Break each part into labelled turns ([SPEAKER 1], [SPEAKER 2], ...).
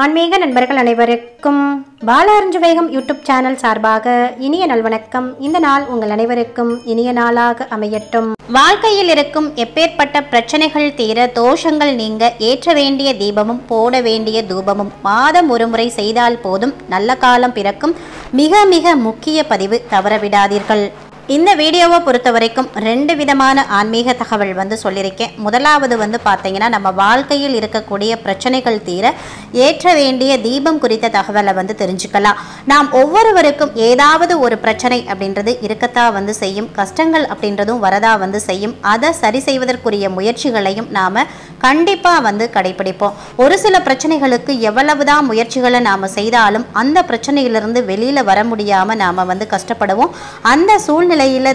[SPEAKER 1] ஆன்மீக நண்பர்கள் அனைவருக்கும் பாலஅறிஞ்சு வேகம் யூடியூப் சேனல் சார்பாக இனிய நல்வணக்கம். இந்த நாள் உங்கள் அனைவருக்கும் இனிய நாளாக அமையட்டும். வாழ்க்கையில் இருக்கும் எப்பேற்பட்ட பிரச்சனைகள் தீர, தோஷங்கள் நீங்க ஏற்ற வேண்டிய தீபமும் போட வேண்டிய தூபமும் மாதம் ஒருமுறை செய்தால் போதும், நல்ல காலம் பிறக்கும். மிக மிக முக்கிய பதிவு, தவறவிடாதீர்கள். இந்த வீடியோவை பொறுத்த வரைக்கும் 2 விதமான ஆன்மீக தகவல் சொல்லியிருக்கேன். முதலாவது பார்த்தீங்கன்னா, நம்ம வாழ்க்கையில் இருக்கக்கூடிய பிரச்சனைகள் தீர ஏற்ற வேண்டிய தீபம் குறித்த தகவலை தெரிஞ்சுக்கலாம். நாம் ஒவ்வொருவருக்கும் ஏதாவது ஒரு பிரச்சனை அப்படின்றது இருக்கத்தான் செய்யும். கஷ்டங்கள் அப்படின்றதும் வரதா செய்யும். அதை சரி செய்வதற்குரிய முயற்சிகளையும் நாம் கண்டிப்பாக கடைபிடிப்போம். ஒரு சில பிரச்சனைகளுக்கு எவ்வளவுதான் முயற்சிகளை நாம் செய்தாலும் அந்த பிரச்சனையிலிருந்து வெளியில் வர முடியாமல் நாம் கஷ்டப்படுவோம். அந்த சூழ்நிலையில்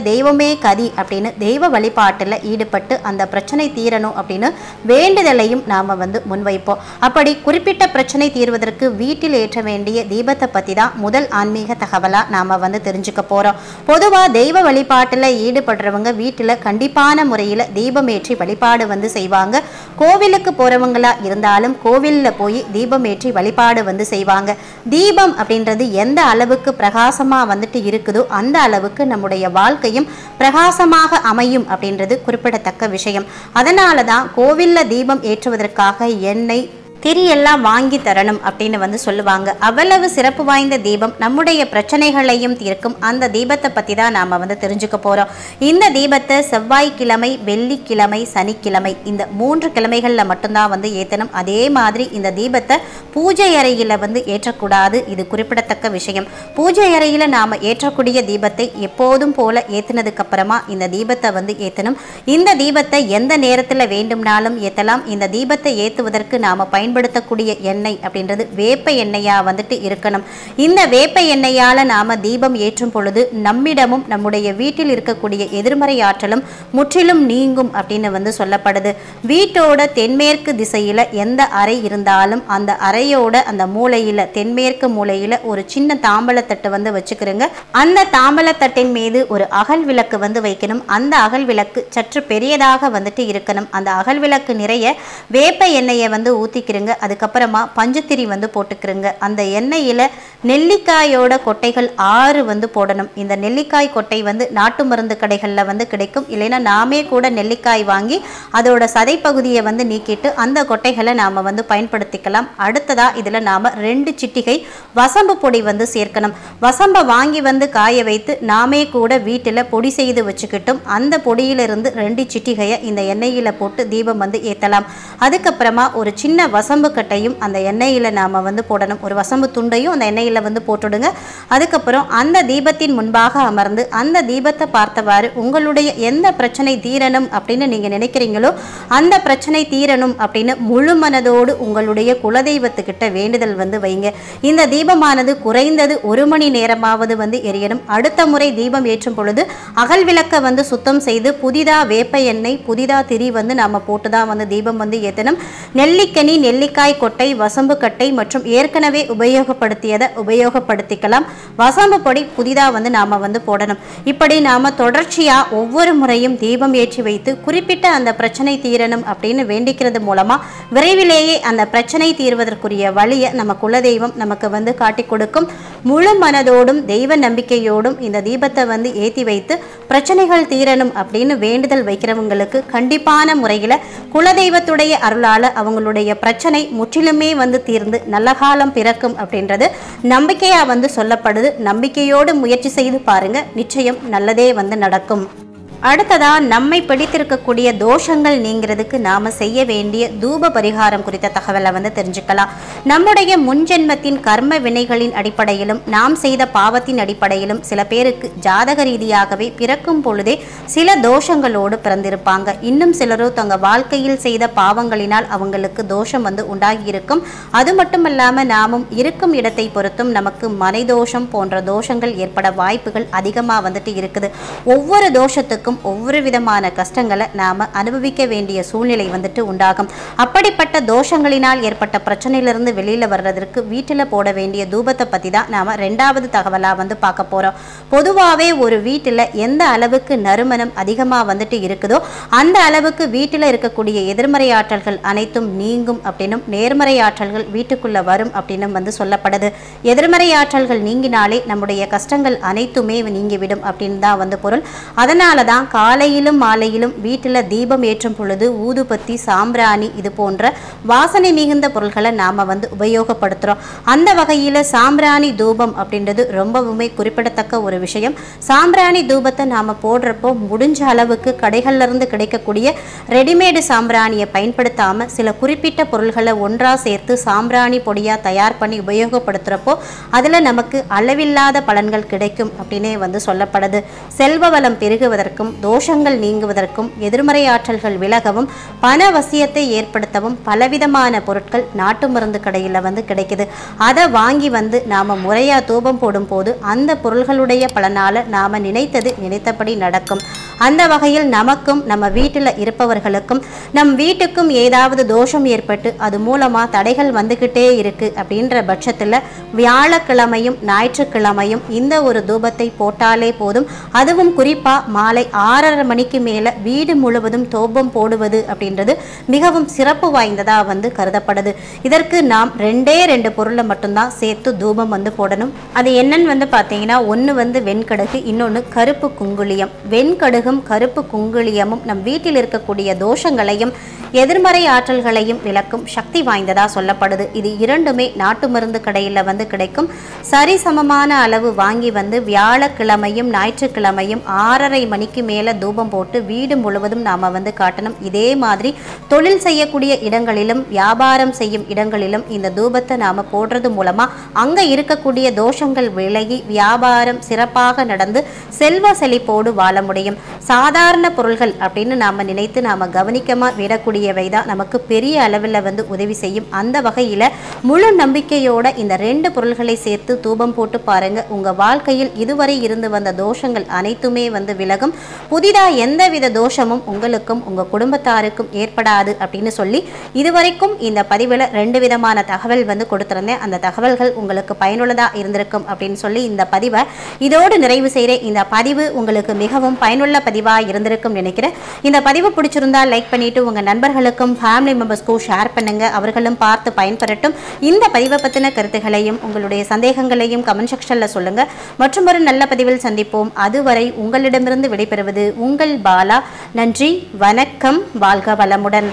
[SPEAKER 1] தெய்வமே கதி அப்படின்னு தெய்வ வழிபாட்டில் ஈடுபட்டு அந்த பிரச்சனை தீரணும் அப்படின்னு வேண்டுதலையும் நாம் முன்வைப்போம். அப்படி குறிப்பிட்ட பிரச்சனை தீர்வதற்கு வீட்டில் ஏற்ற வேண்டிய தீபத்தை பற்றி தான் முதல் ஆன்மீக தகவலாக நாம் தெரிஞ்சுக்க போகிறோம். பொதுவாக தெய்வ வழிபாட்டில் ஈடுபடுறவங்க வீட்டில் கண்டிப்பான முறையில் தீபம் ஏற்றி வழிபாடு செய்வாங்க. கோவிலுக்கு போகிறவங்களா இருந்தாலும் கோவிலில் போய் தீபம் ஏற்றி வழிபாடு செய்வாங்க. தீபம் அப்படின்றது எந்த அளவுக்கு பிரகாசமாக இருக்குதோ அந்த அளவுக்கு நம்முடைய வாழ்க்கையும் பிரகாசமாக அமையும் அப்படின்றது குறிப்பிடத்தக்க விஷயம். அதனால தான் கோவிலில் தீபம் ஏற்றுவதற்காக எண்ணெய் திரியெல்லாம் வாங்கி தரணும் அப்படின்னு சொல்லுவாங்க. அவ்வளவு சிறப்பு வாய்ந்த தீபம் நம்முடைய பிரச்சனைகளையும் தீர்க்கும். அந்த தீபத்தை பற்றி தான் நாம் தெரிஞ்சுக்க போகிறோம். இந்த தீபத்தை செவ்வாய்க்கிழமை, வெள்ளிக்கிழமை, சனிக்கிழமை இந்த 3 கிழமைகளில் மட்டும்தான் ஏற்றணும். அதே மாதிரி இந்த தீபத்தை பூஜை அறையில் ஏற்றக்கூடாது. இது குறிப்பிடத்தக்க விஷயம். பூஜை அறையில் நாம் ஏற்றக்கூடிய தீபத்தை எப்போதும் போல ஏற்றினதுக்கு அப்புறமா இந்த தீபத்தை ஏற்றணும். இந்த தீபத்தை எந்த நேரத்தில் வேண்டும்னாலும் ஏற்றலாம். இந்த தீபத்தை ஏற்றுவதற்கு நாம் பயன்படுத்தக்கூடிய எண்ணெய் அப்படின்றது வேப்ப எண்ணெயா இருக்கணும். இந்த வேப்ப எண்ணெயால நாம தீபம் ஏற்றும் பொழுது நம்மிடமும் நம்முடைய வீட்டில் இருக்கக்கூடிய எதிர்மறை ஆற்றலும் முற்றிலும் நீங்கும் அப்படின்னு சொல்லப்படுது. வீட்டோட தென்மேற்கு திசையில எந்த அறை இருந்தாலும் அந்த அறையோட அந்த மூலையில, தென்மேற்கு மூலையில ஒரு சின்ன தாம்பலத்தட்டு வச்சுக்கிறோங்க. அந்த தாம்பலத்தட்டின் மீது ஒரு அகல் விளக்கு வைக்கணும். அந்த அகல் விளக்கு சற்று பெரியதாக இருக்கணும். அந்த அகல் விளக்கு நிறைய வேப்ப எண்ணெயை ஊத்திக்கிறோங்க. அதுக்கப்புறமா பஞ்சுத்திரி போட்டுக்கிறோங்க. அந்த எண்ணெயில நெல்லிக்காயோட கொட்டைகள் 6 போடணும். இந்த நெல்லிக்காய் கொட்டை நாட்டு மருந்து கடைகளில் கிடைக்கும். இல்லைன்னா நாமே கூட நெல்லிக்காய் வாங்கி அதோட சதை பகுதியை நீக்கிட்டு அந்த கொட்டைகளை நாம் பயன்படுத்திக்கலாம். அடுத்ததா இதில் நாம் 2 சிட்டிகை வசம்பு பொடி சேர்க்கணும். வசம்பை வாங்கி காய வைத்து நாமே கூட வீட்டில் பொடி செய்து வச்சுக்கிட்டும் அந்த பொடியிலிருந்து 2 சிட்டிகையை இந்த எண்ணெயில் போட்டு தீபம் ஏற்றலாம். அதுக்கப்புறமா ஒரு சின்ன வசம்பு கட்டையும் அந்த எண்ணெயில் நாம் போடணும். ஒரு வசம்பு துண்டையும் அந்த எண்ணெயில் போட்டுடுங்க. அதுக்கப்புறம் அந்த தீபத்தின் முன்பாக அமர்ந்து அந்த தீபத்தை பார்த்தவாறு உங்களுடைய எந்த பிரச்சனை தீரணும் அப்படின்னு நீங்கள் நினைக்கிறீங்களோ அந்த பிரச்சனை தீரணும் அப்படின்னு முழு மனதோடு உங்களுடைய குலதெய்வத்துக்கிட்ட வேண்டுதல் வைங்க. இந்த தீபமானது குறைந்தது 1 மணி நேரமாவது எரியணும். அடுத்த முறை தீபம் ஏற்றும் பொழுது அகல் விளக்க சுத்தம் செய்து புதிதா வேப்ப எண்ணெய், புதிதா திரி நாம் போட்டு தான் தீபம் ஏற்றணும். நெல்லிக்கனி, நெல்லிக்காய் கொட்டை, வசம்பு கட்டை மற்றும் ஏற்கனவே உபயோகப்படுத்தியதை உபயோகப்படுத்திக்கலாம். வசம்பு பொடி புதிதாக நாம் போடணும். இப்படி நாம் தொடர்ச்சியாக ஒவ்வொரு முறையும் தீபம் ஏற்றி வைத்து குறிப்பிட்ட அந்த பிரச்சனை தீரணும் அப்படின்னு வேண்டிக்கிறது மூலமாக விரைவிலேயே அந்த பிரச்சனை தீர்வதற்குரிய வழியை நம்ம குலதெய்வம் நமக்கு காட்டி கொடுக்கும். முழு மனதோடும் தெய்வ நம்பிக்கையோடும் இந்த தீபத்தை ஏற்றி வைத்து பிரச்சனைகள் தீரணும் அப்படின்னு வேண்டுதல் வைக்கிறவங்களுக்கு கண்டிப்பான முறையில் குலதெய்வத்துடைய அருளால் அவங்களுடைய பிரச்சனை முற்றிலுமே தீர்ந்து நல்ல காலம் பிறக்கும் அப்படின்றது நம்பிக்கையா சொல்லப்படுது. நம்பிக்கையோடு முயற்சி செய்து பாருங்க, நிச்சயம் நல்லதே நடக்கும். அடுத்ததா நம்மை பிடித்திருக்கக்கூடிய தோஷங்கள் நீங்கிறதுக்கு நாம செய்ய வேண்டிய தூப பரிகாரம் குறித்த தகவலை தெரிஞ்சுக்கலாம். நம்முடைய முன்ஜென்மத்தின் கர்ம வினைகளின் அடிப்படையிலும் நாம் செய்த பாவத்தின் அடிப்படையிலும் சில பேருக்கு ஜாதக ரீதியாகவே பிறக்கும் பொழுதே சில தோஷங்களோடு பிறந்திருப்பாங்க. இன்னும் சிலரோ தங்க வாழ்க்கையில் செய்த பாவங்களினால் அவங்களுக்கு தோஷம் உண்டாகி இருக்கும். அது மட்டும் இல்லாம நாமும் இருக்கும் இடத்தை பொறுத்தும் நமக்கு மனை தோஷம் போன்ற தோஷங்கள் ஏற்பட வாய்ப்புகள் அதிகமாக இருக்குது. ஒவ்வொரு தோஷத்துக்கும் நாளுக்கும் ஒவ்வொரு விதமான கஷ்டங்களை நாம அனுபவிக்க வேண்டிய சூழ்நிலை வந்துட்டு உண்டாகும். அப்படிப்பட்ட தோஷங்களினால் ஏற்பட்ட பிரச்சனையிலிருந்து வெளியில வர்றதற்கு வீட்டில் போட வேண்டிய தூபத்தை பத்தி தான் நாம 2வது தகவலா வந்து பார்க்க போறோம். பொதுவாகவே ஒரு வீட்டில் எந்த அளவுக்கு நறுமணம் அதிகமாக வந்துட்டு இருக்குதோ அந்த அளவுக்கு வீட்டில் இருக்கக்கூடிய எதிர்மறை ஆற்றல்கள் அனைத்தும் நீங்கும் அப்படின்னும் நேர்மறை ஆற்றல்கள் வீட்டுக்குள்ள வரும் அப்படின்னும் வந்து சொல்லப்படுது. எதிர்மறை ஆற்றல்கள் நீங்கினாலே நம்முடைய கஷ்டங்கள் அனைத்துமே நீங்கிவிடும் அப்படின்னு தான் வந்து பொருள். அதனால தான் காலையிலும் மாலையிலும் வீட்டில் தீபம் ஏற்றும் பொழுது ஊதுபத்தி, சாம்பிராணி இது போன்ற வாசனை மிகுந்த பொருள்களை நாம வந்து உபயோகப்படுத்துறோம். அந்த வகையில் சாம்பிராணி தூபம் அப்படின்றது ரொம்பவுமே குறிப்பிடத்தக்க ஒரு விஷயம். சாம்பிராணி தூபத்தை நாம போடுறப்போ முடிஞ்ச அளவுக்கு கடைகள்ல இருந்து கிடைக்கக்கூடிய ரெடிமேடு சாம்பிராணியை பயன்படுத்தாம சில குறிப்பிட்ட பொருள்களை ஒன்றா சேர்த்து சாம்பிராணி பொடியா தயார் பண்ணி உபயோகப்படுத்துறப்போ அதுல நமக்கு அளவில்லாத பலன்கள் கிடைக்கும் அப்படின்னே வந்து சொல்லப்படுது. செல்வ வளம் பெருகுவதற்கும் தோஷங்கள் நீங்குவதற்கும் எதிர்மறை ஆற்றல்கள் விலகவும் பண வசியத்தை ஏற்படுத்தவும் பலவிதமான பொருட்கள் நாட்டு மருந்து கடையில் வந்து கிடைக்குது. அதை வாங்கி வந்து நாம முறையா தூபம் போடும் போது அந்த பொருள்களுடைய பலனால நாம நினைத்தது நினைத்தபடி நடக்கும். அந்த வகையில் நமக்கும் நம்ம வீட்டில் இருப்பவர்களுக்கும் நம் வீட்டுக்கும் ஏதாவது தோஷம் ஏற்பட்டு அது மூலமா தடைகள் வந்துகிட்டே இருக்கு அப்படின்ற பட்சத்தில் வியாழக்கிழமையும் ஞாயிற்றுக்கிழமையும் இந்த ஒரு தூபத்தை போட்டாலே போதும். அதுவும் குறிப்பா மாலை 6:30 மணிக்கு மேல வீடு முழுவதும் தூபம் போடுவது அப்படின்றது மிகவும் சிறப்பு வாய்ந்ததா வந்து கருதப்படுது. இதற்கு நாம் 2 பொருளை மட்டும்தான் சேர்த்து தூபம் வந்து போடணும். அது என்னன்னு வந்து பார்த்தீங்கன்னா, ஒன்று வந்து வெண்கடுகு, இன்னொன்று கருப்பு குங்குளியம். வெண்கடுகும் கருப்பு குங்குளியமும் நம் வீட்டில் இருக்கக்கூடிய தோஷங்களையும் எதிர்மறை ஆற்றல்களையும் விளக்கும் சக்தி வாய்ந்ததா சொல்லப்படுது. இது இரண்டுமே நாட்டு மருந்து கடையில் வந்து கிடைக்கும். சரிசமமான அளவு வாங்கி வந்து வியாழக்கிழமையும் ஞாயிற்றுக்கிழமையும் 6:30 மணிக்கு மேலே தூபம் போட்டு வீடு முழுவதும் நாம் வந்து காட்டணும். இதே மாதிரி தொழில் செய்யக்கூடிய இடங்களிலும் வியாபாரம் செய்யும் இடங்களிலும் இந்த தூபத்தை நாம் போடுறது மூலமாக அங்கே இருக்கக்கூடிய தோஷங்கள் விலகி வியாபாரம் சிறப்பாக நடந்து செல்வ செழிப்போடு வாழ முடியும். சாதாரண பொருள்கள் அப்படின்னு நாம் நினைத்து நாம் கவனிக்கமாக விடக்கூடியவை தான் நமக்கு பெரிய அளவில் வந்து உதவி செய்யும். அந்த வகையில் முழு நம்பிக்கையோட இந்த 2 பொருள்களை சேர்த்து தூபம் போட்டு பாருங்க. உங்கள் வாழ்க்கையில் இதுவரை இருந்து வந்த தோஷங்கள் அனைத்துமே வந்து விலகும். புதிதாக எந்தவித தோஷமும் உங்களுக்கும் உங்கள் குடும்பத்தாருக்கும் ஏற்படாது அப்படின்னு சொல்லி இதுவரைக்கும் இந்த பதிவில் 2 விதமான தகவல் வந்து கொடுத்துருந்தேன். அந்த தகவல்கள் உங்களுக்கு பயனுள்ளதாக இருந்திருக்கும் அப்படின்னு சொல்லி இந்த பதிவை இதோடு நிறைவு செய்கிறேன். இந்த பதிவு உங்களுக்கு மிகவும் பயனுள்ள பதிவாக இருந்திருக்கும் நினைக்கிறேன். இந்த பதிவு பிடிச்சிருந்தா லைக் பண்ணிட்டு உங்கள் நண்பர்களுக்கும் ஃபேமிலி மெம்பர்ஸ்க்கும் ஷேர் பண்ணுங்க. அவர்களும் பார்த்து பயன்பெறட்டும். இந்த பதிவை பற்றின கருத்துக்களையும் உங்களுடைய சந்தேகங்களையும் கமெண்ட் செக்ஷனில் சொல்லுங்க. மற்றும் ஒரு நல்ல பதிவில் சந்திப்போம். அதுவரை உங்களிடமிருந்து விடைபெறுவது உங்கள் பாலா. நன்றி, வணக்கம், வாழ்க வளமுடன்.